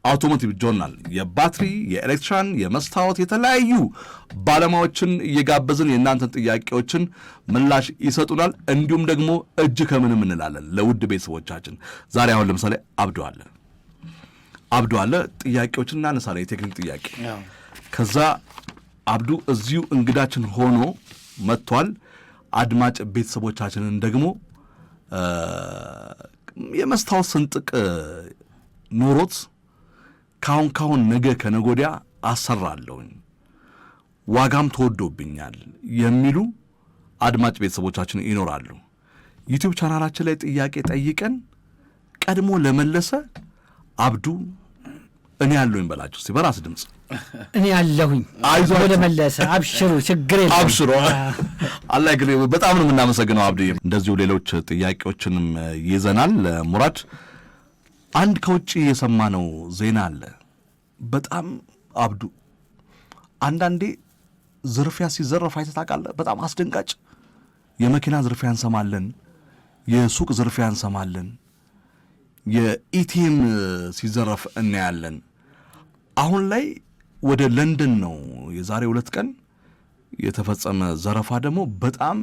አውቶሞቲቭ ጆርናል የባትሪ የኤሌክትሪካን የመስታወት የተለያዩ ባለሙያዎችን እየጋበዝን የእናንተን ጥያቄዎችን ምላሽ ይሰጡናል። እንዲሁም ደግሞ እጅ ከምንም እንላለን ለውድ ቤተሰቦቻችን። ዛሬ አሁን ለምሳሌ አብዱ አለ ጥያቄዎችን እናነሳለን፣ የቴክኒክ ጥያቄ። ከዛ አብዱ እዚሁ እንግዳችን ሆኖ መጥቷል። አድማጭ ቤተሰቦቻችንን ደግሞ የመስታወት ስንጥቅ ኖሮት ካሁን ነገ ከነጎዲያ አሰራለሁኝ ዋጋም ተወዶብኛል የሚሉ አድማጭ ቤተሰቦቻችን ይኖራሉ። ዩቲዩብ ቻናላችን ላይ ጥያቄ ጠይቀን ቀድሞ ለመለሰ አብዱ እኔ ያለሁኝ በላችሁ እስቲ በራስ ድምጽ እኔ ያለሁኝ አይዞህ ለመለሰ አብሽሩ ችግር የለም አብሽሩ። አላህ ይግሪ። በጣም ነው የምናመሰግነው አብዱ። እንደዚሁ ሌሎች ጥያቄዎችንም ይዘናል። ሙራድ አንድ ከውጪ የሰማነው ዜና አለ። በጣም አብዱ አንዳንዴ ዝርፊያ ሲዘረፍ አይተህ ታውቃለህ? በጣም አስደንጋጭ የመኪና ዝርፊያ እንሰማለን፣ የሱቅ ዝርፊያ እንሰማለን፣ የኢቲኤም ሲዘረፍ እናያለን። አሁን ላይ ወደ ለንደን ነው የዛሬ 2 ቀን የተፈጸመ ዘረፋ ደግሞ በጣም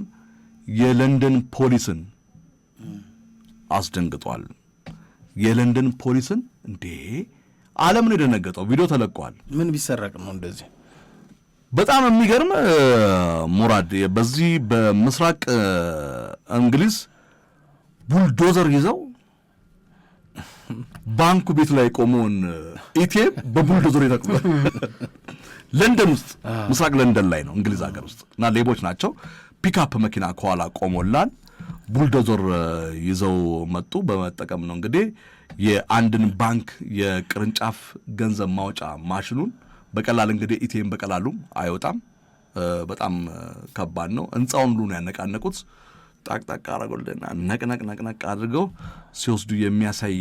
የለንደን ፖሊስን አስደንግጧል። የለንደን ፖሊስን እንዴ ዓለም ነው የደነገጠው። ቪዲዮ ተለቋል። ምን ቢሰረቅ ነው እንደዚህ? በጣም የሚገርም ሙራድ፣ በዚህ በምስራቅ እንግሊዝ ቡልዶዘር ይዘው ባንኩ ቤት ላይ ቆመውን ኢቲኤም በቡልዶዘር ይተክሉ። ለንደን ውስጥ ምስራቅ ለንደን ላይ ነው እንግሊዝ ሀገር ውስጥ እና ሌቦች ናቸው። ፒክአፕ መኪና ከኋላ ቆሞላል። ቡልዶዘር ይዘው መጡ። በመጠቀም ነው እንግዲህ የአንድን ባንክ የቅርንጫፍ ገንዘብ ማውጫ ማሽኑን በቀላል እንግዲህ ኢቲኤም በቀላሉ አይወጣም። በጣም ከባድ ነው። ህንጻውን ሁሉ ነው ያነቃነቁት። ጣቅጣቅ አረጋውልና ነቅነቅ አድርገው ሲወስዱ የሚያሳይ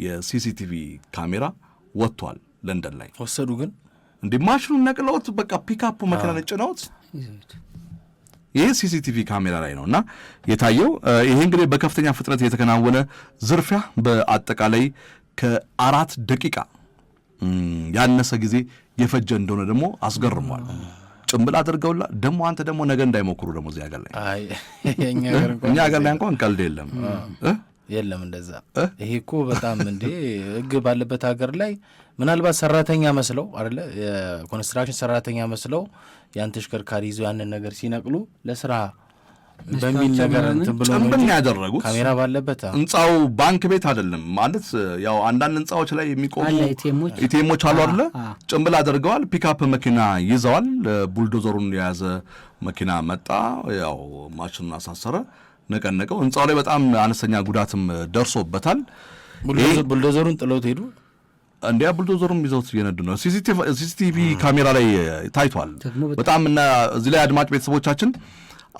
የሲሲቲቪ ካሜራ ወጥቷል። ለንደን ላይ ወሰዱ። ግን እንዴ ማሽኑን ነቅለውት በቃ ፒክአፕ መኪና ነጭነውት ይህ ሲሲቲቪ ካሜራ ላይ ነውና የታየው። ይሄ እንግዲህ በከፍተኛ ፍጥነት የተከናወነ ዝርፊያ በአጠቃላይ ከ4 ደቂቃ ያነሰ ጊዜ የፈጀ እንደሆነ ደግሞ አስገርሟል። ጭምብል አድርገውላ ደግሞ አንተ ደግሞ ነገ እንዳይሞክሩ ደግሞ እዚህ ሀገር ላይ እኛ ሀገር ላይ እንኳን ቀልድ የለም እንደዛ። ይሄ እኮ በጣም እንዴ ህግ ባለበት ሀገር ላይ ምናልባት ሰራተኛ መስለው አይደለ የኮንስትራክሽን ሰራተኛ መስለው ያን ተሽከርካሪ ይዘው ያንን ነገር ሲነቅሉ ለስራ በሚል ነገር እንትን ብሎ ጭምብል ያደረጉት ካሜራ ባለበት ህንጻው ባንክ ቤት አይደለም ማለት ያው አንዳንድ ህንጻዎች ላይ የሚቆሙ ኢቲኤሞች አሉ አይደለ? ጭምብል አድርገዋል። ፒክአፕ መኪና ይዘዋል። ቡልዶዘሩን የያዘ መኪና መጣ። ያው ማሽኑን አሳሰረ፣ ነቀነቀው። ህንጻው ላይ በጣም አነስተኛ ጉዳትም ደርሶበታል። ቡልዶዘሩን ጥለውት ሄዱ። እንዲያ ቡልዶዘሩም ይዘውት እየነዱ ነው። ሲሲቲቪ ካሜራ ላይ ታይቷል። በጣም እና እዚህ ላይ አድማጭ ቤተሰቦቻችን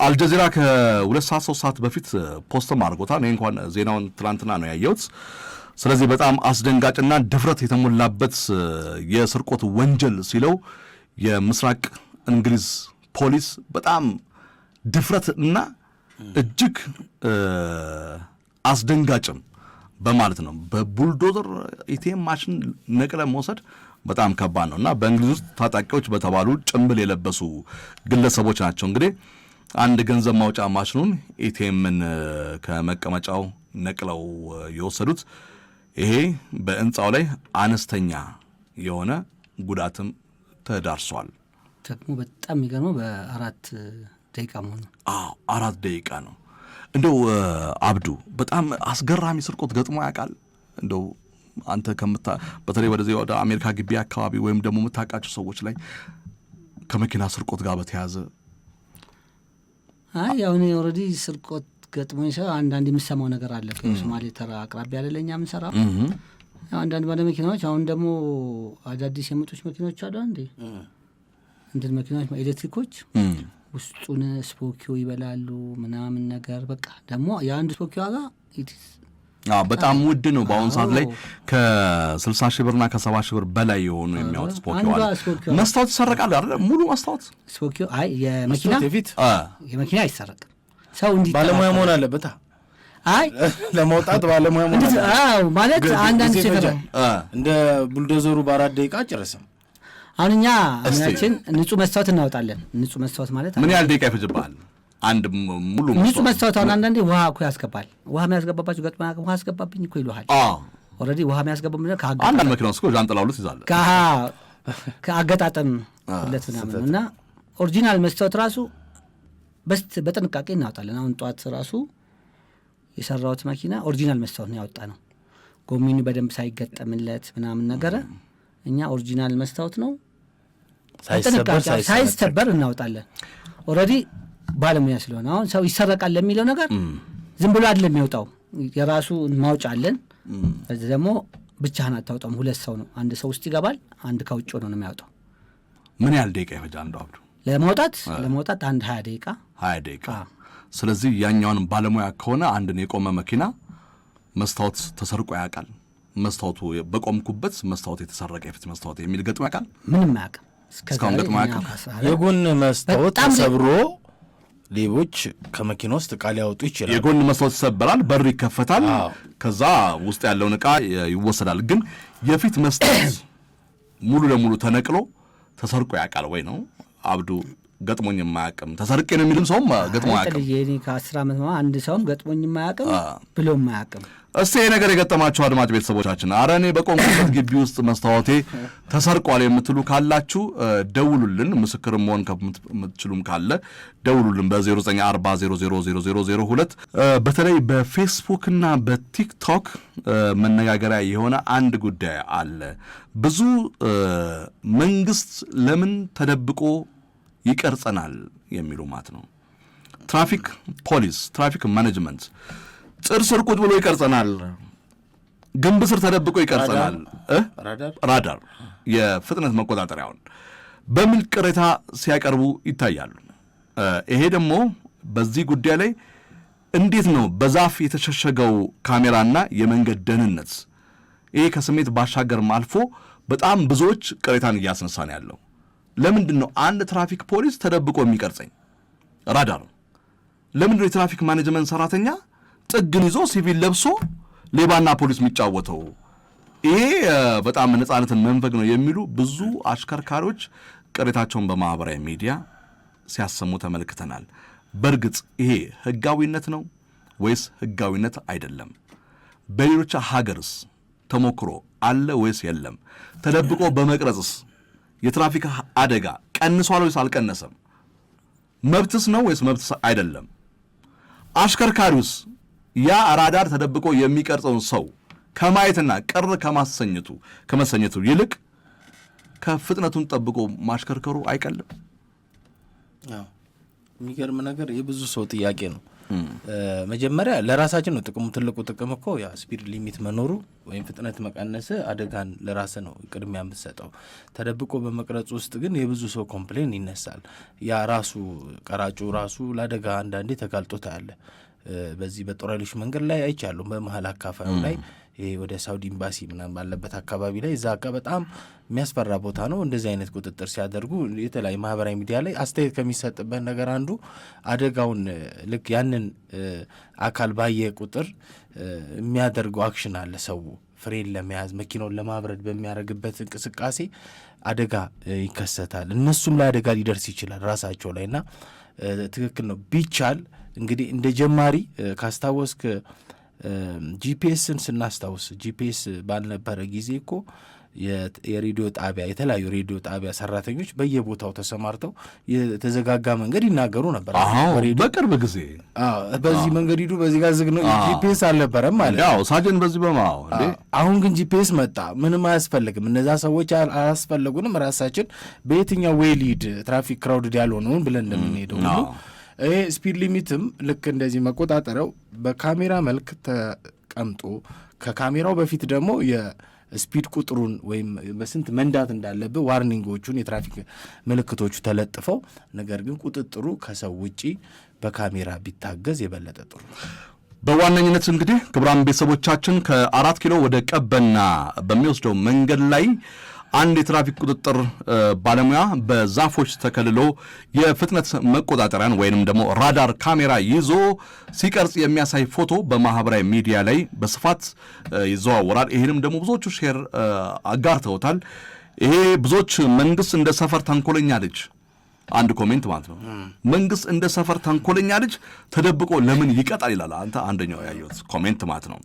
አልጀዚራ ከ2 ሰዓት 3 ሰዓት በፊት ፖስትም አድርጎታል። እኔ እንኳን ዜናውን ትላንትና ነው ያየሁት። ስለዚህ በጣም አስደንጋጭና ድፍረት የተሞላበት የስርቆት ወንጀል ሲለው የምስራቅ እንግሊዝ ፖሊስ በጣም ድፍረትና እጅግ አስደንጋጭም በማለት ነው። በቡልዶዘር ኢቲኤም ማሽን ነቅለ መውሰድ በጣም ከባድ ነውና በእንግሊዝ ውስጥ ታጣቂዎች በተባሉ ጭምብል የለበሱ ግለሰቦች ናቸው እንግዲህ አንድ ገንዘብ ማውጫ ማሽኑን ኢቲኤምን ከመቀመጫው ነቅለው የወሰዱት። ይሄ በህንጻው ላይ አነስተኛ የሆነ ጉዳትም ተዳርሷል። ደግሞ በጣም የሚገርመው በ4 ደቂቃ መሆኑ። 4 ደቂቃ ነው። እንደው አብዱ በጣም አስገራሚ ስርቆት ገጥሞ ያውቃል? እንደው አንተ በተለይ ወደዚህ ወደ አሜሪካ ግቢ አካባቢ ወይም ደግሞ የምታውቃቸው ሰዎች ላይ ከመኪና ስርቆት ጋር በተያዘ? ያው እኔ ኦልሬዲ ስርቆት ገጥሞኝ ሰው አንዳንድ የምሰማው ነገር አለ። ከሶማሌ ተራ አቅራቢያ ያለለኛ የምንሰራው አንዳንድ ባለ መኪናዎች አሁን ደግሞ አዳዲስ የመጡት መኪናዎች አሉ እንዴ እንትን መኪናዎች ኤሌክትሪኮች ውስጡን ስፖኪዮ ይበላሉ ምናምን ነገር በቃ ደግሞ የአንድ ስፖኪዮ ዋጋ በጣም ውድ ነው። በአሁኑ ሰዓት ላይ ከ60 ሺህ ብርና ከ70 ሺህ ብር በላይ የሆኑ የሚያወጡ ስፖኪዮ አለ። መስታወት ይሰረቃል አይደል? ሙሉ መስታወት ስፖኪዮ የመኪና አይሰረቅም። ሰው እንዲህ ባለሙያ መሆን አለበት። አይ ለመውጣት ባለሙያ ማለት አንዳንድ ሴት እንደ ቡልዶዘሩ በ4 ደቂቃ ጨረሰም። አሁን እኛ ምናችን ንጹህ መስታወት እናወጣለን። ንጹህ መስታወት ማለት ምን ያህል ደቂቃ ይፈጅብሃል? አንድ ሙሉ ንጹህ መስታወት አሁን አንዳንዴ ውሃ እኮ ያስገባል። ውሃ የሚያስገባባችሁ ገጥማ ውሃ አስገባብኝ እኮ ይሉሃል። ኦልሬዲ ውሃ የሚያስገባው ምንድን ነው? አንዳንድ መኪና ውስጥ ዣንጥላ ሁሉ ትይዛለህ። ከአገጣጠም ሁለት ምናምን እና ኦሪጂናል መስታወት ራሱ በጥንቃቄ እናወጣለን። አሁን ጠዋት ራሱ የሰራሁት መኪና ኦሪጂናል መስታወት ነው ያወጣ ነው። ጎሚኒ በደንብ ሳይገጠምለት ምናምን ነገረ እኛ ኦሪጂናል መስታወት ነው ሳይሰበር እናወጣለን። ኦልሬዲ ባለሙያ ስለሆነ አሁን ሰው ይሰረቃል ለሚለው ነገር ዝም ብሎ አይደለም የሚወጣው፣ የራሱ ማውጫ አለን። በዚህ ደግሞ ብቻህን አታወጣም፣ 2 ሰው ነው። አንድ ሰው ውስጥ ይገባል፣ አንድ ከውጭ ሆኖ ነው የሚያወጣው። ምን ያህል ደቂቃ ይፈጃል አንዱ አብዱ? ለመውጣት አንድ 20 ደቂቃ 20 ደቂቃ። ስለዚህ ያኛውን ባለሙያ ከሆነ አንድን የቆመ መኪና መስታወት ተሰርቆ ያውቃል? መስታወቱ በቆምኩበት መስታወት የተሰረቀ የፊት መስታወት የሚል ገጥሞ ያውቃል? ምንም አያውቅም። እስካሁን ገጥሞ ያውቃል? የጎን መስታወት ተሰብሮ ሌቦች ከመኪና ውስጥ ዕቃ ሊያወጡ ይችላል። የጎን መስታወት ይሰበራል፣ በር ይከፈታል፣ ከዛ ውስጥ ያለውን ዕቃ ይወሰዳል። ግን የፊት መስታወት ሙሉ ለሙሉ ተነቅሎ ተሰርቆ ያውቃል ወይ ነው አብዱ? ገጥሞኝ የማያውቅም ተሰርቄ ነው የሚልም ሰውም ገጥሞ አያውቅም። እኔ ከ10 ዓመት አንድ ሰውም ገጥሞኝ የማያውቅም ብሎ የማያውቅም። እስቲ ይሄ ነገር የገጠማችሁ አድማጭ ቤተሰቦቻችን፣ ኧረ እኔ በቆምኩበት ግቢ ውስጥ መስታወቴ ተሰርቋል የምትሉ ካላችሁ ደውሉልን። ምስክርም መሆን ከምትችሉም ካለ ደውሉልን በ0940000002። በተለይ በፌስቡክና በቲክቶክ መነጋገሪያ የሆነ አንድ ጉዳይ አለ። ብዙ መንግስት ለምን ተደብቆ ይቀርጸናል የሚሉ ማለት ነው። ትራፊክ ፖሊስ፣ ትራፊክ ማኔጅመንት ጥር ስር ቁጭ ብሎ ይቀርጸናል፣ ግንብ ስር ተደብቆ ይቀርጸናል፣ ራዳር የፍጥነት መቆጣጠሪያውን በሚል ቅሬታ ሲያቀርቡ ይታያሉ። ይሄ ደግሞ በዚህ ጉዳይ ላይ እንዴት ነው በዛፍ የተሸሸገው ካሜራና የመንገድ ደህንነት ይሄ ከስሜት ባሻገርም አልፎ በጣም ብዙዎች ቅሬታን እያስነሳን ያለው ለምንድን ነው? አንድ ትራፊክ ፖሊስ ተደብቆ የሚቀርጸኝ ራዳር፣ ለምንድን ነው የትራፊክ ማኔጅመንት ሰራተኛ ጥግን ይዞ ሲቪል ለብሶ ሌባና ፖሊስ የሚጫወተው? ይሄ በጣም ነፃነትን መንፈግ ነው የሚሉ ብዙ አሽከርካሪዎች ቅሬታቸውን በማህበራዊ ሚዲያ ሲያሰሙ ተመልክተናል። በእርግጥ ይሄ ህጋዊነት ነው ወይስ ህጋዊነት አይደለም? በሌሎች ሀገርስ ተሞክሮ አለ ወይስ የለም? ተደብቆ በመቅረጽስ የትራፊክ አደጋ ቀንሷል ወይስ አልቀነሰም? መብትስ ነው ወይስ መብትስ አይደለም? አሽከርካሪውስ ያ ራዳር ተደብቆ የሚቀርጸውን ሰው ከማየትና ቅር ከመሰኘቱ ይልቅ ከፍጥነቱን ጠብቆ ማሽከርከሩ አይቀልም? የሚገርም ነገር የብዙ ሰው ጥያቄ ነው። መጀመሪያ ለራሳችን ነው ጥቅሙ። ትልቁ ጥቅም እኮ ያ ስፒድ ሊሚት መኖሩ ወይም ፍጥነት መቀነስ አደጋን ለራስ ነው ቅድሚያ የምትሰጠው። ተደብቆ በመቅረጽ ውስጥ ግን የብዙ ሰው ኮምፕሌን ይነሳል። ያ ራሱ ቀራጩ ራሱ ለአደጋ አንዳንዴ ተጋልጦ ታያለ። በዚህ በጦር ኃይሎች መንገድ ላይ አይቻለሁ። በመሀል አካፋዩ ላይ ይሄ ወደ ሳውዲ ኤምባሲ ምናምን ባለበት አካባቢ ላይ እዛ በጣም የሚያስፈራ ቦታ ነው። እንደዚህ አይነት ቁጥጥር ሲያደርጉ የተለያዩ ማህበራዊ ሚዲያ ላይ አስተያየት ከሚሰጥበት ነገር አንዱ አደጋውን ልክ ያንን አካል ባየ ቁጥር የሚያደርገው አክሽን አለ። ሰው ፍሬን ለመያዝ መኪናውን ለማብረድ በሚያደርግበት እንቅስቃሴ አደጋ ይከሰታል። እነሱም ላይ አደጋ ሊደርስ ይችላል ራሳቸው ላይ እና ትክክል ነው። ቢቻል እንግዲህ እንደ ጀማሪ ካስታወስክ ጂፒኤስን ስናስታውስ ጂፒኤስ ባልነበረ ጊዜ እኮ የሬዲዮ ጣቢያ የተለያዩ ሬዲዮ ጣቢያ ሰራተኞች በየቦታው ተሰማርተው የተዘጋጋ መንገድ ይናገሩ ነበር። በቅርብ ጊዜ በዚህ መንገድ ሂዱ፣ በዚህ ጋር ዝግ ነው። ጂፒኤስ አልነበረም ማለት ያው ሳጀን በዚህ በማው አሁን ግን ጂፒኤስ መጣ። ምንም አያስፈልግም። እነዛ ሰዎች አያስፈልጉንም። ራሳችን በየትኛው ዌይ ሊድ ትራፊክ ክራውድድ ያልሆነውን ብለን እንደምንሄደው ሁሉ ይሄ ስፒድ ሊሚትም ልክ እንደዚህ መቆጣጠሪያው በካሜራ መልክ ተቀምጦ ከካሜራው በፊት ደግሞ የስፒድ ቁጥሩን ወይም በስንት መንዳት እንዳለብህ ዋርኒንጎቹን የትራፊክ ምልክቶቹ ተለጥፈው፣ ነገር ግን ቁጥጥሩ ከሰው ውጪ በካሜራ ቢታገዝ የበለጠ ጥሩ። በዋነኝነት እንግዲህ ክቡራን ቤተሰቦቻችን ከ4 ኪሎ ወደ ቀበና በሚወስደው መንገድ ላይ አንድ የትራፊክ ቁጥጥር ባለሙያ በዛፎች ተከልሎ የፍጥነት መቆጣጠሪያን ወይንም ደግሞ ራዳር ካሜራ ይዞ ሲቀርጽ የሚያሳይ ፎቶ በማህበራዊ ሚዲያ ላይ በስፋት ይዘዋወራል። ይህንም ደግሞ ብዙዎቹ ሼር አጋርተውታል። ይሄ ብዙዎች መንግስት እንደ ሰፈር ተንኮለኛ ልጅ አንድ ኮሜንት ማለት ነው። መንግስት እንደ ሰፈር ተንኮለኛ ልጅ ተደብቆ ለምን ይቀጣል ይላል። አንተ አንደኛው ያየሁት ኮሜንት ማለት ነው።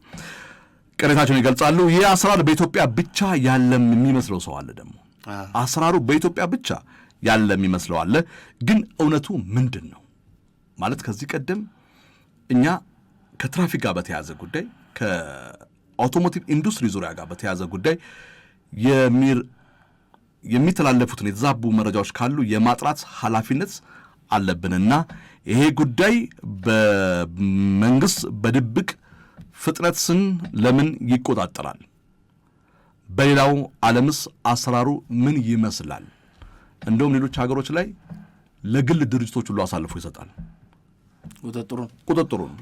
ቅሬታቸውን ይገልጻሉ። ይህ አሰራር በኢትዮጵያ ብቻ ያለም የሚመስለው ሰው አለ። ደግሞ አሰራሩ በኢትዮጵያ ብቻ ያለ የሚመስለው አለ። ግን እውነቱ ምንድን ነው ማለት ከዚህ ቀደም እኛ ከትራፊክ ጋር በተያዘ ጉዳይ ከአውቶሞቲቭ ኢንዱስትሪ ዙሪያ ጋር በተያዘ ጉዳይ የሚተላለፉትን የተዛቡ መረጃዎች ካሉ የማጥራት ኃላፊነት አለብንና ይሄ ጉዳይ በመንግስት በድብቅ ፍጥነትን ለምን ይቆጣጠራል? በሌላው ዓለምስ አሰራሩ ምን ይመስላል? እንደውም ሌሎች ሀገሮች ላይ ለግል ድርጅቶች ሁሉ አሳልፎ ይሰጣል ቁጥጥሩን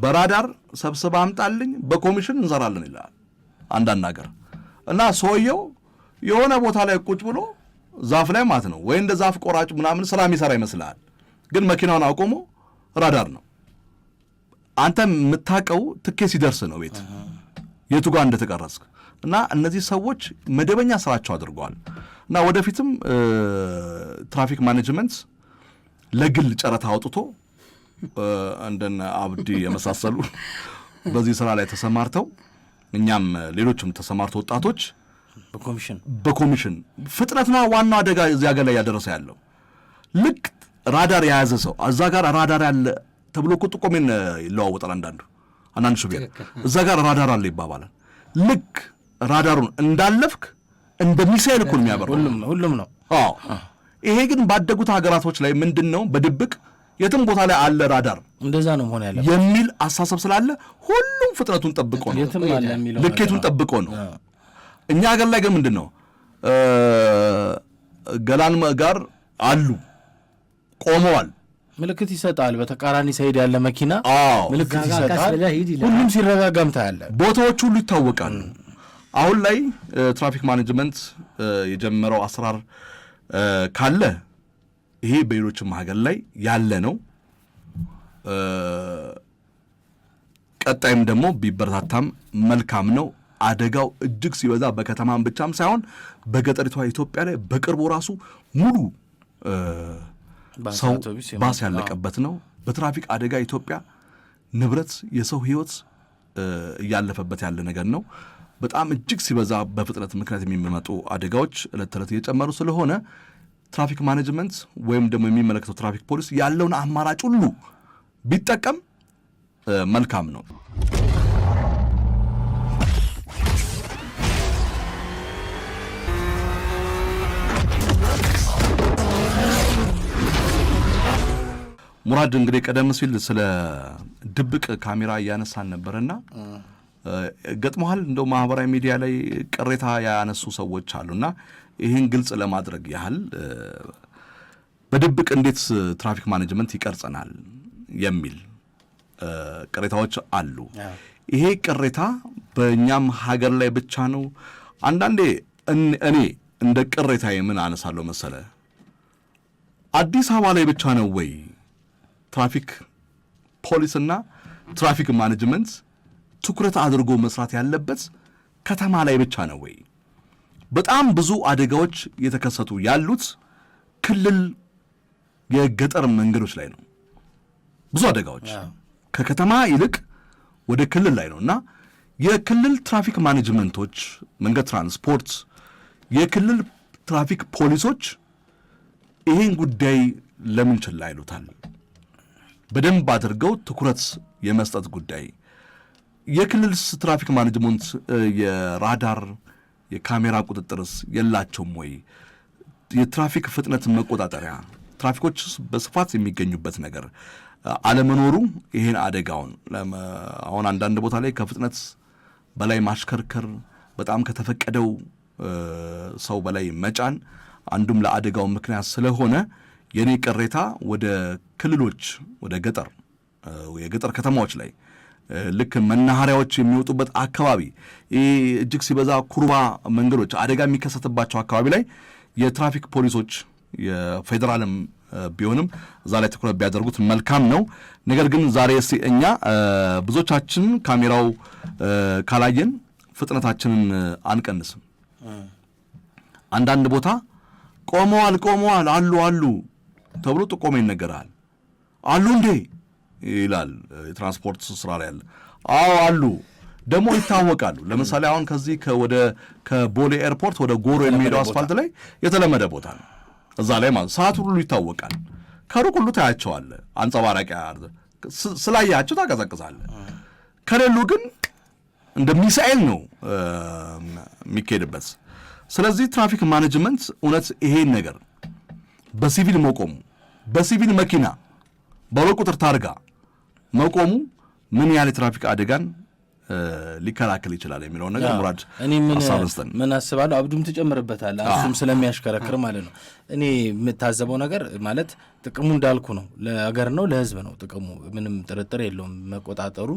በራዳር ሰብስባ አምጣልኝ በኮሚሽን እንሰራለን ይላል አንዳንድ ሀገር እና ሰውየው የሆነ ቦታ ላይ ቁጭ ብሎ ዛፍ ላይ ማለት ነው ወይ እንደ ዛፍ ቆራጭ ምናምን ስራ የሚሰራ ይመስላል። ግን መኪናውን አቆሞ ራዳር ነው። አንተ የምታውቀው ትኬት ሲደርስ ነው ቤት የቱ ጋር እንደተቀረጽክ እና እነዚህ ሰዎች መደበኛ ስራቸው አድርገዋል። እና ወደፊትም ትራፊክ ማኔጅመንት ለግል ጨረታ አውጥቶ እንደነ አብዲ የመሳሰሉ በዚህ ስራ ላይ ተሰማርተው እኛም ሌሎችም ተሰማርተው ወጣቶች በኮሚሽን ፍጥነትና ዋናው አደጋ እዚያ ሀገር ላይ ያደረሰ ያለው ልክ ራዳር የያዘ ሰው እዛ ጋር ራዳር ያለ ተብሎ እኮ ጥቆሜን ይለዋወጣል። አንዳንድ ሹፌር እዛ ጋር ራዳር አለ ይባባላል። ልክ ራዳሩን እንዳለፍክ እንደ ሚሳኤል እኮ የሚያበራው ሁሉም ነው። አዎ ይሄ ግን ባደጉት ሀገራቶች ላይ ምንድነው በድብቅ የትም ቦታ ላይ አለ ራዳር እንደዛ ነው መሆን ያለበት የሚል አሳሰብ ስላለ ሁሉም ፍጥነቱን ጠብቆ ነው ልኬቱን ጠብቆ ነው። እኛ ሀገር ላይ ግን ምንድነው ገላን ጋር አሉ ቆመዋል። ምልክት ይሰጣል። በተቃራኒ ሳይድ ያለ መኪና ምልክት ይሰጣል። ሁሉም ሲረጋጋም ታያለህ። ቦታዎች ሁሉ ይታወቃሉ። አሁን ላይ ትራፊክ ማኔጅመንት የጀመረው አሰራር ካለ ይሄ በሌሎችም ሀገር ላይ ያለ ነው። ቀጣይም ደግሞ ቢበረታታም መልካም ነው። አደጋው እጅግ ሲበዛ በከተማም ብቻም ሳይሆን በገጠሪቷ ኢትዮጵያ ላይ በቅርቡ ራሱ ሙሉ ሰው ባስ ያለቀበት ነው። በትራፊክ አደጋ ኢትዮጵያ ንብረት የሰው ሕይወት እያለፈበት ያለ ነገር ነው። በጣም እጅግ ሲበዛ በፍጥነት ምክንያት የሚመጡ አደጋዎች ዕለት ተዕለት እየጨመሩ ስለሆነ ትራፊክ ማኔጅመንት ወይም ደግሞ የሚመለከተው ትራፊክ ፖሊስ ያለውን አማራጭ ሁሉ ቢጠቀም መልካም ነው። ሙራድ እንግዲህ ቀደም ሲል ስለ ድብቅ ካሜራ እያነሳን ነበርና ገጥሞሃል እንደው ማህበራዊ ሚዲያ ላይ ቅሬታ ያነሱ ሰዎች አሉና ይህን ግልጽ ለማድረግ ያህል በድብቅ እንዴት ትራፊክ ማኔጅመንት ይቀርጸናል የሚል ቅሬታዎች አሉ። ይሄ ቅሬታ በእኛም ሀገር ላይ ብቻ ነው? አንዳንዴ እኔ እንደ ቅሬታ ምን አነሳለሁ መሰለ አዲስ አበባ ላይ ብቻ ነው ወይ ትራፊክ ፖሊስና ትራፊክ ማኔጅመንት ትኩረት አድርጎ መስራት ያለበት ከተማ ላይ ብቻ ነው ወይ? በጣም ብዙ አደጋዎች የተከሰቱ ያሉት ክልል የገጠር መንገዶች ላይ ነው። ብዙ አደጋዎች ከከተማ ይልቅ ወደ ክልል ላይ ነውና የክልል ትራፊክ ማኔጅመንቶች፣ መንገድ ትራንስፖርት፣ የክልል ትራፊክ ፖሊሶች ይሄን ጉዳይ ለምን ችላ ይሉታል? በደንብ አድርገው ትኩረት የመስጠት ጉዳይ። የክልል ትራፊክ ማኔጅመንት የራዳር የካሜራ ቁጥጥርስ የላቸውም ወይ? የትራፊክ ፍጥነት መቆጣጠሪያ ትራፊኮች በስፋት የሚገኙበት ነገር አለመኖሩ ይሄን አደጋውን አሁን አንዳንድ ቦታ ላይ ከፍጥነት በላይ ማሽከርከር፣ በጣም ከተፈቀደው ሰው በላይ መጫን አንዱም ለአደጋው ምክንያት ስለሆነ የኔ ቅሬታ ወደ ክልሎች ወደ ገጠር የገጠር ከተማዎች ላይ ልክ መናኸሪያዎች የሚወጡበት አካባቢ እጅግ ሲበዛ ኩርባ መንገዶች አደጋ የሚከሰትባቸው አካባቢ ላይ የትራፊክ ፖሊሶች የፌዴራልም ቢሆንም እዛ ላይ ትኩረት ቢያደርጉት መልካም ነው። ነገር ግን ዛሬ እስቲ እኛ ብዙዎቻችን ካሜራው ካላየን ፍጥነታችንን አንቀንስም። አንዳንድ ቦታ ቆመዋል አሉ ተብሎ ጥቆማ ይነገራል። አሉ እንዴ ይላል የትራንስፖርት ስራ ላይ ያለ። አዎ አሉ ደግሞ ይታወቃሉ። ለምሳሌ አሁን ከዚህ ከቦሌ ኤርፖርት ወደ ጎሮ የሚሄደው አስፋልት ላይ የተለመደ ቦታ ነው። እዛ ላይ ማለት ሰዓት ሁሉ ይታወቃል። ከሩቅ ሁሉ ታያቸዋለህ። አንጸባራቂ ስላያቸው ታቀዘቅዛለህ። ከሌሉ ግን እንደ ሚሳኤል ነው የሚካሄድበት። ስለዚህ ትራፊክ ማኔጅመንት እውነት ይሄን ነገር በሲቪል መቆሙ በሲቪል መኪና በሁለት ቁጥር ታርጋ መቆሙ ምን ያህል የትራፊክ አደጋን ሊከላከል ይችላል የሚለውን ነገር ሙራድ እኔ ምን አስባለሁ፣ አብዱም ትጨምርበታል እሱም ስለሚያሽከረክር ማለት ነው። እኔ የምታዘበው ነገር ማለት ጥቅሙ እንዳልኩ ነው፣ ለሀገር ነው ለህዝብ ነው ጥቅሙ፣ ምንም ጥርጥር የለውም። መቆጣጠሩ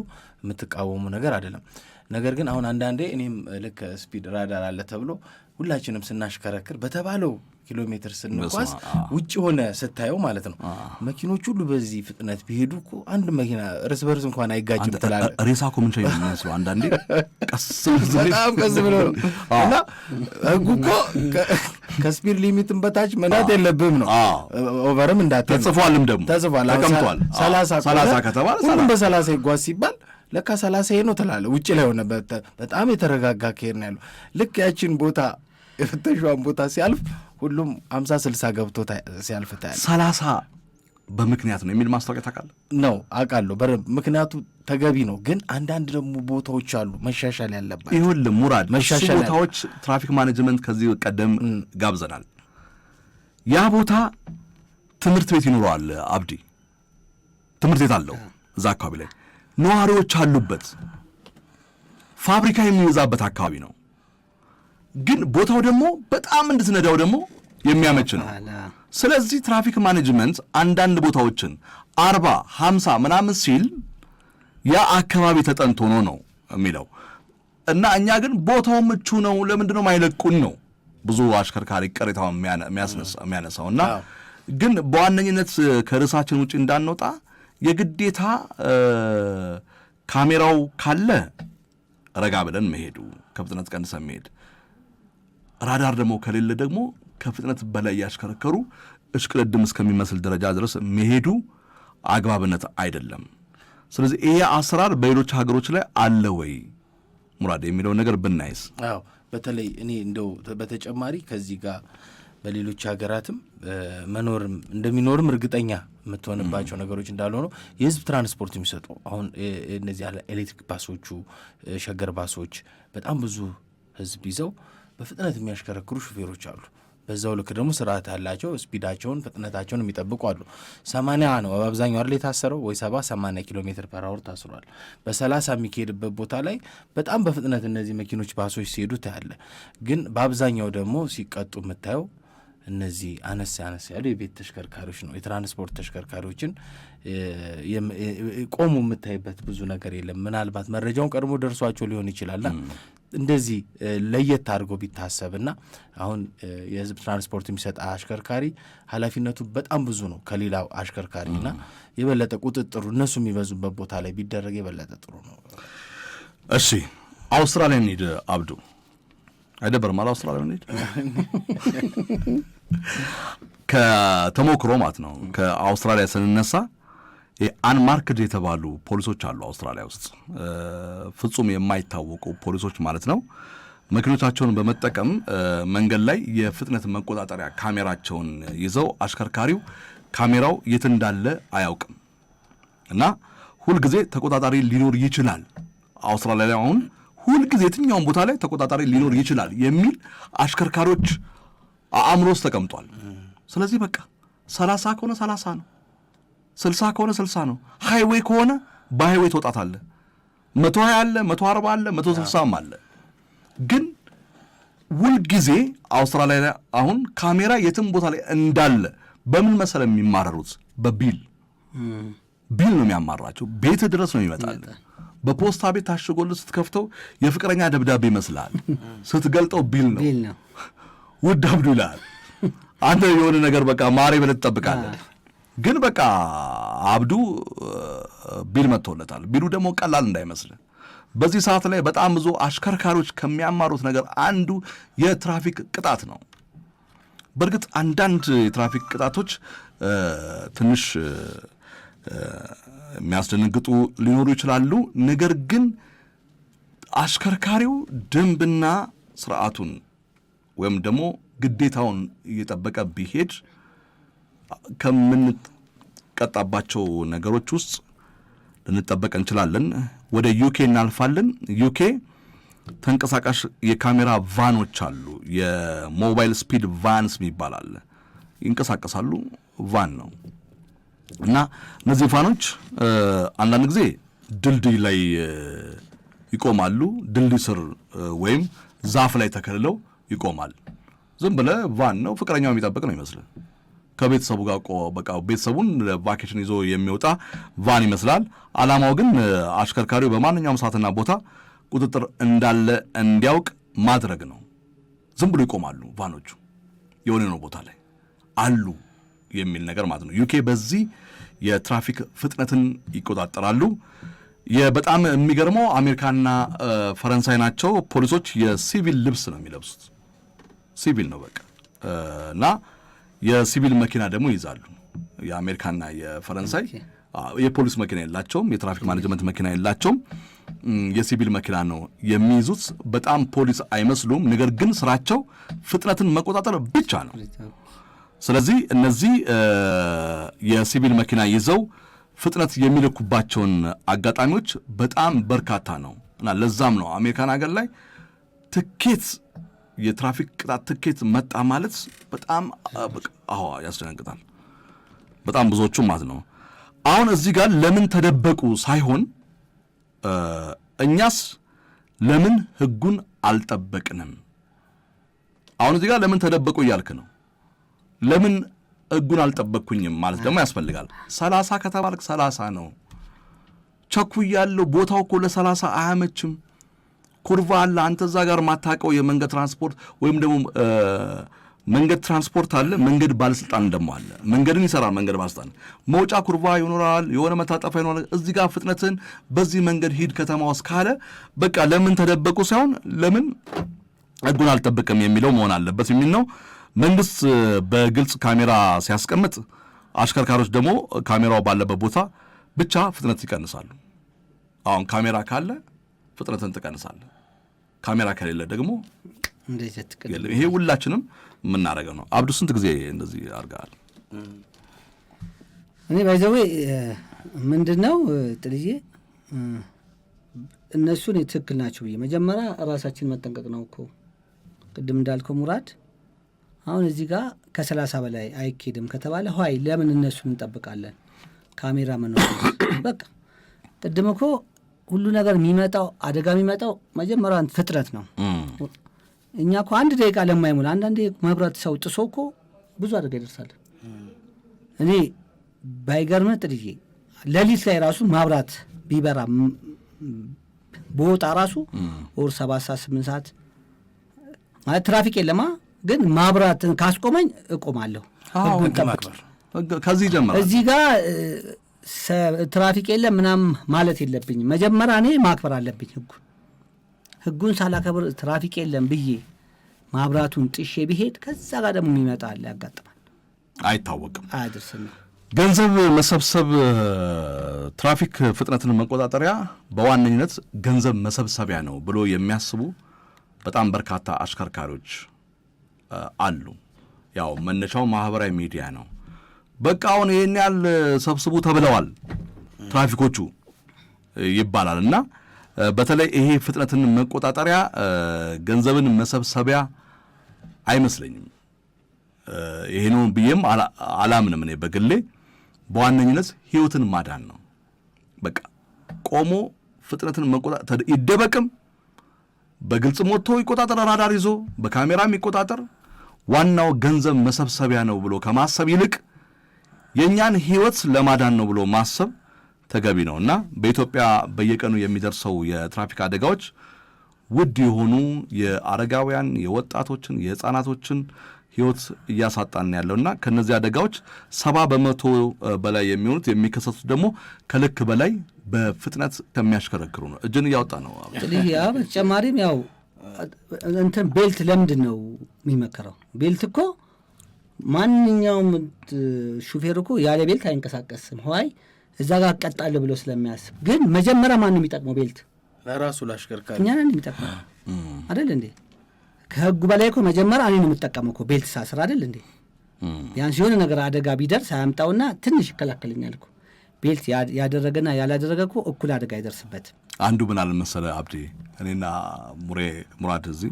የምትቃወሙ ነገር አይደለም። ነገር ግን አሁን አንዳንዴ እኔም ልክ ስፒድ ራዳር አለ ተብሎ ሁላችንም ስናሽከረክር በተባለው ኪሎ ሜትር ስንጓዝ ውጭ ሆነ ስታየው ማለት ነው መኪኖች ሁሉ በዚህ ፍጥነት ቢሄዱ እኮ አንድ መኪና እርስ በርስ እንኳን አይጋጭም ትላለህ። ሬሳ እኮ ምን ቻይ ነው አንዳንዴ በጣም ቀስ ብሎ እና ህጉ እኮ ከስፒድ ሊሚትን በታች መንዳት የለብህም ነው። ኦቨርም እንዳትል ተጽፏልም ደግሞ ተጽፏል ተቀምጧል። 30 ከተባለ ሁሉም በ30 ይጓዝ ሲባል ለካ 30 ነው ትላለህ። ውጭ ላይ ሆነ በጣም የተረጋጋ ከሄድ ነው ያለው። ልክ ያችን ቦታ የፍተሻዋን ቦታ ሲያልፍ ሁሉም 50-60 ገብቶ ሲያልፍ ታያለህ። 30 በምክንያት ነው የሚል ማስታወቂያ ታውቃለህ? ነው አውቃለሁ። ምክንያቱ ተገቢ ነው፣ ግን አንዳንድ ደግሞ ቦታዎች አሉ መሻሻል ያለባቸው። ይኸውልህ ሙራድ መሻሻል ቦታዎች ትራፊክ ማኔጅመንት ከዚህ ቀደም ጋብዘናል። ያ ቦታ ትምህርት ቤት ይኖረዋል። አብዲ ትምህርት ቤት አለው እዛ አካባቢ ላይ ነዋሪዎች አሉበት፣ ፋብሪካ የሚበዛበት አካባቢ ነው። ግን ቦታው ደግሞ በጣም እንድትነዳው ደግሞ የሚያመች ነው። ስለዚህ ትራፊክ ማኔጅመንት አንዳንድ ቦታዎችን 40-50 ምናምን ሲል ያ አካባቢ ተጠንቶ ነው የሚለው እና እኛ ግን ቦታው ምቹ ነው ለምንድነው ማይለቁን ነው ብዙ አሽከርካሪ ቅሬታው የሚያነሳው። እና ግን በዋነኝነት ከርዕሳችን ውጪ እንዳንወጣ የግዴታ ካሜራው ካለ ረጋ ብለን መሄዱ፣ ከፍጥነት ቀንሰን መሄድ፣ ራዳር ደግሞ ከሌለ ደግሞ ከፍጥነት በላይ ያሽከረከሩ እሽቅድድም እስከሚመስል ደረጃ ድረስ መሄዱ አግባብነት አይደለም። ስለዚህ ይሄ አሰራር በሌሎች ሀገሮች ላይ አለ ወይ ሙራድ የሚለው ነገር ብናይስ። አዎ በተለይ እኔ እንደው በተጨማሪ ከዚህ ጋር በሌሎች ሀገራትም መኖርም እንደሚኖርም እርግጠኛ የምትሆንባቸው ነገሮች እንዳልሆኑ የህዝብ ትራንስፖርት የሚሰጡ አሁን እነዚህ ኤሌክትሪክ ባሶቹ፣ ሸገር ባሶች በጣም ብዙ ህዝብ ይዘው በፍጥነት የሚያሽከረክሩ ሹፌሮች አሉ። በዛው ልክ ደግሞ ስርዓት ያላቸው ስፒዳቸውን ፍጥነታቸውን የሚጠብቁ አሉ። 80 ነው በአብዛኛው አይደል የታሰረው፣ ወይ 70-80 ኪሎ ሜትር ፐር አወር ታስሯል። በ30 የሚካሄድበት ቦታ ላይ በጣም በፍጥነት እነዚህ መኪኖች ባሶች ሲሄዱ ታያለ። ግን በአብዛኛው ደግሞ ሲቀጡ የምታየው እነዚህ አነስ ያሉ የቤት ተሽከርካሪዎች ነው። የትራንስፖርት ተሽከርካሪዎችን ቆሙ የምታይበት ብዙ ነገር የለም። ምናልባት መረጃውን ቀድሞ ደርሷቸው ሊሆን ይችላልና እንደዚህ ለየት አድርጎ ቢታሰብና አሁን የህዝብ ትራንስፖርት የሚሰጥ አሽከርካሪ ኃላፊነቱ በጣም ብዙ ነው ከሌላው አሽከርካሪና የበለጠ ቁጥጥሩ እነሱ የሚበዙበት ቦታ ላይ ቢደረግ የበለጠ ጥሩ ነው። እሺ አውስትራሊያ እንሂድ አብዱ። አይደበርም አለ አውስትራሊያ እንሂድ ከተሞክሮ ማለት ነው። ከአውስትራሊያ ስንነሳ አንማርክድ የተባሉ ፖሊሶች አሉ አውስትራሊያ ውስጥ፣ ፍጹም የማይታወቁ ፖሊሶች ማለት ነው። መኪኖቻቸውን በመጠቀም መንገድ ላይ የፍጥነት መቆጣጠሪያ ካሜራቸውን ይዘው አሽከርካሪው ካሜራው የት እንዳለ አያውቅም እና ሁልጊዜ ተቆጣጣሪ ሊኖር ይችላል። አውስትራሊያ ላይ አሁን ሁልጊዜ የትኛውን ቦታ ላይ ተቆጣጣሪ ሊኖር ይችላል የሚል አሽከርካሪዎች አእምሮ ውስጥ ተቀምጧል። ስለዚህ በቃ 30 ከሆነ 30 ነው፣ 60 ከሆነ 60 ነው። ሃይዌይ ከሆነ በሃይዌይ ትወጣታለህ። 120 አለ፣ 140 አለ፣ 160 አለ። ግን ሁልጊዜ አውስትራሊያ ላይ አሁን ካሜራ የትም ቦታ ላይ እንዳለ በምን መሰለ የሚማረሩት? በቢል ነው የሚያማራቸው። ቤት ድረስ ነው ይመጣል። በፖስታ ቤት ታሽጎልህ ስትከፍተው የፍቅረኛ ደብዳቤ ይመስላል። ስትገልጠው ቢል ነው ውድ አብዱ ይልሃል። አንተ የሆነ ነገር በቃ ማሬ ብለህ ትጠብቃለህ። ግን በቃ አብዱ ቢል መጥቶለታል። ቢሉ ደግሞ ቀላል እንዳይመስልህ። በዚህ ሰዓት ላይ በጣም ብዙ አሽከርካሪዎች ከሚያማሩት ነገር አንዱ የትራፊክ ቅጣት ነው። በእርግጥ አንዳንድ የትራፊክ ቅጣቶች ትንሽ የሚያስደነግጡ ሊኖሩ ይችላሉ። ነገር ግን አሽከርካሪው ደንብና ስርዓቱን ወይም ደግሞ ግዴታውን እየጠበቀ ቢሄድ ከምንቀጣባቸው ነገሮች ውስጥ ልንጠበቅ እንችላለን። ወደ ዩኬ እናልፋለን። ዩኬ ተንቀሳቃሽ የካሜራ ቫኖች አሉ። የሞባይል ስፒድ ቫንስ ይባላል። ይንቀሳቀሳሉ። ቫን ነው እና እነዚህ ቫኖች አንዳንድ ጊዜ ድልድይ ላይ ይቆማሉ። ድልድይ ስር ወይም ዛፍ ላይ ተከልለው ይቆማል። ዝም ብለህ ቫን ነው፣ ፍቅረኛው የሚጠብቅ ነው ይመስላል። ከቤተሰቡ ጋር በቃ ቤተሰቡን ቫኬሽን ይዞ የሚወጣ ቫን ይመስላል። ዓላማው ግን አሽከርካሪው በማንኛውም ሰዓትና ቦታ ቁጥጥር እንዳለ እንዲያውቅ ማድረግ ነው። ዝም ብሎ ይቆማሉ ቫኖቹ የሆነ ነው ቦታ ላይ አሉ የሚል ነገር ማለት ነው። ዩኬ በዚህ የትራፊክ ፍጥነትን ይቆጣጠራሉ። በጣም የሚገርመው አሜሪካና ፈረንሳይ ናቸው። ፖሊሶች የሲቪል ልብስ ነው የሚለብሱት። ሲቪል ነው በቃ እና የሲቪል መኪና ደግሞ ይይዛሉ። የአሜሪካና የፈረንሳይ የፖሊስ መኪና የላቸውም። የትራፊክ ማኔጅመንት መኪና የላቸውም። የሲቪል መኪና ነው የሚይዙት። በጣም ፖሊስ አይመስሉም። ነገር ግን ስራቸው ፍጥነትን መቆጣጠር ብቻ ነው። ስለዚህ እነዚህ የሲቪል መኪና ይዘው ፍጥነት የሚለኩባቸውን አጋጣሚዎች በጣም በርካታ ነው እና ለዛም ነው አሜሪካን ሀገር ላይ ትኬት የትራፊክ ቅጣት ትኬት መጣ ማለት በጣም ያስደነግጣል። በጣም ብዙዎቹም ማለት ነው። አሁን እዚህ ጋር ለምን ተደበቁ ሳይሆን እኛስ ለምን ህጉን አልጠበቅንም? አሁን እዚህ ጋር ለምን ተደበቁ እያልክ ነው። ለምን ህጉን አልጠበቅኩኝም ማለት ደግሞ ያስፈልጋል። 30 ከተባልክ 30 ነው። ቸኩያለሁ፣ ቦታው እኮ ለ30 አያመችም፣ ኩርቫ አለ፣ አንተ እዛ ጋር ማታውቀው የመንገድ ትራንስፖርት ወይም ደግሞ መንገድ ትራንስፖርት አለ፣ መንገድ ባለስልጣን ደግሞ አለ። መንገድን ይሰራል መንገድ ባለስልጣን። መውጫ ኩርቫ ይኖራል፣ የሆነ መታጠፊያ ይኖራል። እዚህ ጋር ፍጥነትን በዚህ መንገድ ሂድ ከተማ ውስጥ ካለ በቃ ለምን ተደበቁ ሳይሆን ለምን ህጉን አልጠበቅም የሚለው መሆን አለበት የሚል ነው። መንግስት በግልጽ ካሜራ ሲያስቀምጥ አሽከርካሪዎች ደግሞ ካሜራው ባለበት ቦታ ብቻ ፍጥነት ይቀንሳሉ። አሁን ካሜራ ካለ ፍጥነትን ትቀንሳለህ፣ ካሜራ ከሌለ ደግሞ ይሄ ሁላችንም የምናደርገው ነው። አብዱ ስንት ጊዜ እንደዚህ አድርገሃል? እኔ ባይዘዌ ምንድነው ጥልዬ እነሱን ትክክል ናቸው ብዬ መጀመሪያ ራሳችን መጠንቀቅ ነው እኮ። ቅድም እንዳልከው ሙራድ አሁን እዚህ ጋር ከ30 በላይ አይኬድም ከተባለ ሆይ ለምን እነሱን እንጠብቃለን? ካሜራ መኖር በቃ ቅድም እኮ ሁሉ ነገር የሚመጣው አደጋ የሚመጣው መጀመሪያ ፍጥነት ነው። እኛ እኮ 1 ደቂቃ ለማይሞላ አንዳንዴ መብራት ሰው ጥሶ እኮ ብዙ አደጋ ይደርሳል። እኔ ባይገርምህ ጥልዬ ሌሊት ላይ ራሱ ማብራት ቢበራ በወጣ ራሱ ወር 7 ሰዓት 8 ሰዓት ማለት ትራፊክ የለማ ግን ማብራትን ካስቆመኝ እቆማለሁ። ከዚህ ጀመረ እዚህ ጋር ትራፊክ የለም ምናምን ማለት የለብኝም። መጀመሪያ እኔ ማክበር አለብኝ ህጉን ሳላከብር ትራፊክ የለም ብዬ ማብራቱን ጥሼ ብሄድ ከዛ ጋር ደግሞ የሚመጣ አለ፣ ያጋጥማል፣ አይታወቅም፣ አያደርስም። ገንዘብ መሰብሰብ ትራፊክ ፍጥነትን መቆጣጠሪያ በዋነኝነት ገንዘብ መሰብሰቢያ ነው ብሎ የሚያስቡ በጣም በርካታ አሽከርካሪዎች አሉ። ያው መነሻው ማህበራዊ ሚዲያ ነው። በቃ አሁን ይሄን ያህል ሰብስቡ ተብለዋል ትራፊኮቹ ይባላል እና በተለይ ይሄ ፍጥነትን መቆጣጠሪያ ገንዘብን መሰብሰቢያ አይመስለኝም። ይሄ ነው ብዬም አላምንም። እኔ በግሌ በዋነኝነት ህይወትን ማዳን ነው። በቃ ቆሞ ፍጥነትን መቆጣጠር ይደበቅም በግልጽ ሞቶ ይቆጣጠር፣ ራዳር ይዞ በካሜራም ይቆጣጠር፣ ዋናው ገንዘብ መሰብሰቢያ ነው ብሎ ከማሰብ ይልቅ የኛን ህይወት ለማዳን ነው ብሎ ማሰብ ተገቢ ነው እና በኢትዮጵያ በየቀኑ የሚደርሰው የትራፊክ አደጋዎች ውድ የሆኑ የአረጋውያን፣ የወጣቶችን፣ የህፃናቶችን ህይወት እያሳጣን ያለውና ከነዚህ አደጋዎች 70% በላይ የሚሆኑት የሚከሰቱት ደግሞ ከልክ በላይ በፍጥነት ከሚያሽከረክሩ ነው። እጅን እያወጣ ነው። ያ በተጨማሪም ያው እንትን ቤልት ለምንድን ነው የሚመከረው? ቤልት እኮ ማንኛውም ሹፌር እኮ ያለ ቤልት አይንቀሳቀስም። ሆይ እዛ ጋር አቀጣለሁ ብሎ ስለሚያስብ። ግን መጀመሪያ ማን ነው የሚጠቅመው ቤልት? ለራሱ ላሽከርካሪ እኛ ነን የሚጠቅመው አይደል እንዴ? ከህጉ በላይ እኮ መጀመሪያ እኔ ነው የምጠቀመው እኮ ቤልት ሳስር አይደል እንዴ? ቢያንስ የሆነ ነገር አደጋ ቢደርስ አያምጣውና ትንሽ ይከላከልኛል እኮ። ቤልት ያደረገና ያላደረገ እኮ እኩል አደጋ አይደርስበትም። አንዱ ምን አለ መሰለ አብዲ፣ እኔና ሙራድ እዚህ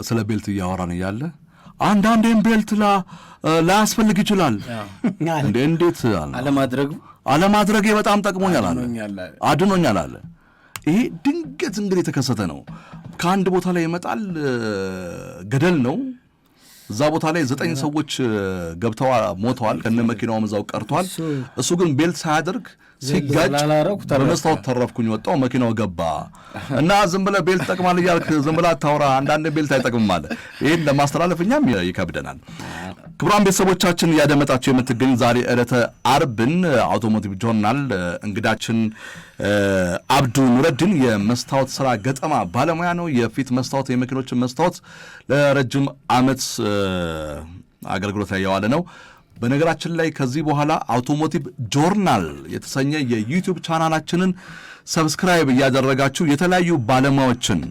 ስለ ቤልት እያወራን እያለ አንዳንዴም ቤልት ላያስፈልግ ይችላል። እንዴት አለማድረጌ በጣም ጠቅሞኛል አለ፣ አድኖኛል አለ። ይሄ ድንገት እንግዲህ የተከሰተ ነው። ከአንድ ቦታ ላይ ይመጣል፣ ገደል ነው። እዛ ቦታ ላይ 9 ሰዎች ገብተው ሞተዋል፣ ከነ መኪናውም እዛው ቀርቷል። እሱ ግን ቤልት ሳያደርግ ሲጋጭ በመስታወት ተረፍኩኝ ወጣው፣ መኪናው ገባ። እና ዝም ብለህ ቤልት ጠቅማል እያልክ ዝም ብለህ አታውራ፣ አንዳንድ ቤልት አይጠቅምም አለ። ይህን ለማስተላለፍ እኛም ይከብደናል። ክቡራን ቤተሰቦቻችን እያደመጣቸው የምትገኝ ዛሬ ዕለተ አርብን አውቶሞቲቭ ጆርናል እንግዳችን አብዱ ኑረዲን የመስታወት ስራ ገጠማ ባለሙያ ነው። የፊት መስታወት፣ የመኪኖችን መስታወት ለረጅም ዓመት አገልግሎት ላይ የዋለ ነው። በነገራችን ላይ ከዚህ በኋላ አውቶሞቲቭ ጆርናል የተሰኘ የዩቲዩብ ቻናላችንን ሰብስክራይብ እያደረጋችሁ የተለያዩ ባለሙያዎችን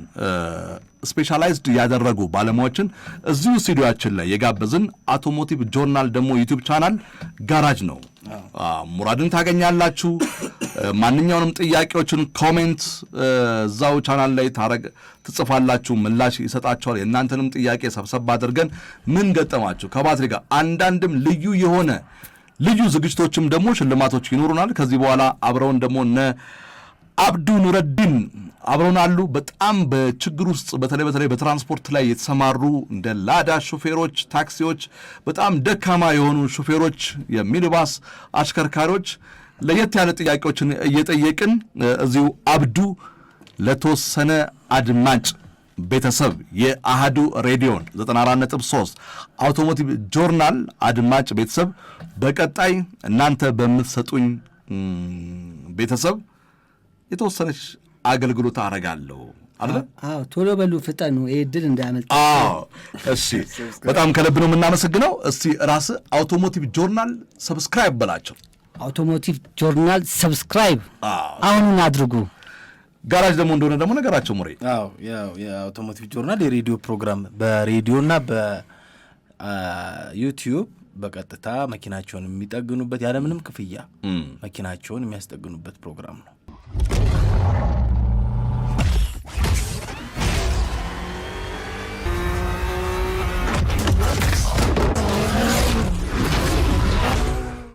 ስፔሻላይዝድ ያደረጉ ባለሙያዎችን እዚሁ ስቱዲዮአችን ላይ የጋበዝን አውቶሞቲቭ ጆርናል ደግሞ ዩቲዩብ ቻናል ጋራጅ ነው። ሙራድን ታገኛላችሁ። ማንኛውንም ጥያቄዎችን ኮሜንት እዛው ቻናል ላይ ትጽፋላችሁ፣ ምላሽ ይሰጣችኋል። የእናንተንም ጥያቄ ሰብሰብ አድርገን ምን ገጠማችሁ ከባትሪ ጋር አንዳንድም ልዩ ዝግጅቶችም ደግሞ ሽልማቶች ይኖሩናል። ከዚህ በኋላ አብረውን ደግሞ እነ አብዱ ኑረዲን አብረውን አሉ። በጣም በችግር ውስጥ በተለይ በትራንስፖርት ላይ የተሰማሩ እንደ ላዳ ሹፌሮች፣ ታክሲዎች፣ በጣም ደካማ የሆኑ ሹፌሮች፣ የሚኒባስ አሽከርካሪዎች ለየት ያለ ጥያቄዎችን እየጠየቅን እዚሁ አብዱ ለተወሰነ አድማጭ ቤተሰብ የአሃዱ ሬዲዮን 94.3 አውቶሞቲቭ ጆርናል አድማጭ ቤተሰብ በቀጣይ እናንተ በምትሰጡኝ ቤተሰብ የተወሰነች አገልግሎት አረጋለሁ አይደል? ቶሎ በሉ ፍጠኑ፣ ይሄ ድል እንዳያመልጥ። እሺ፣ በጣም ከልብ ነው የምናመሰግነው። እስቲ ራስህ አውቶሞቲቭ ጆርናል ሰብስክራይብ በላቸው። አውቶሞቲቭ ጆርናል ሰብስክራይብ አሁኑን አድርጉ። ጋራጅ ደግሞ እንደሆነ ደግሞ ነገራቸው ሙሬ። የአውቶሞቲቭ ጆርናል የሬዲዮ ፕሮግራም በሬዲዮና በዩቲዩብ በቀጥታ መኪናቸውን የሚጠግኑበት ያለምንም ክፍያ መኪናቸውን የሚያስጠግኑበት ፕሮግራም ነው።